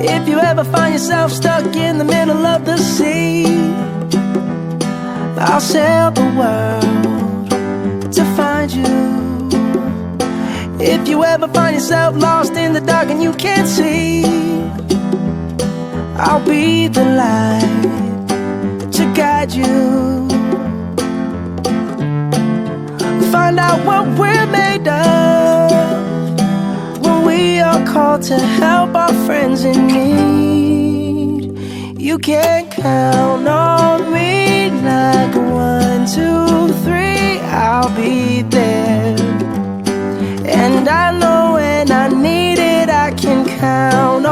If you ever find yourself stuck in the middle of the sea, I'll sail the world to find you. If you ever find yourself lost in the dark and you can't see, I'll be the light to guide you. Find out what we're made of when we are called to help our friends in need. You can count on me like 1, 2, 3, I'll be there. And I know when I need it, I can count on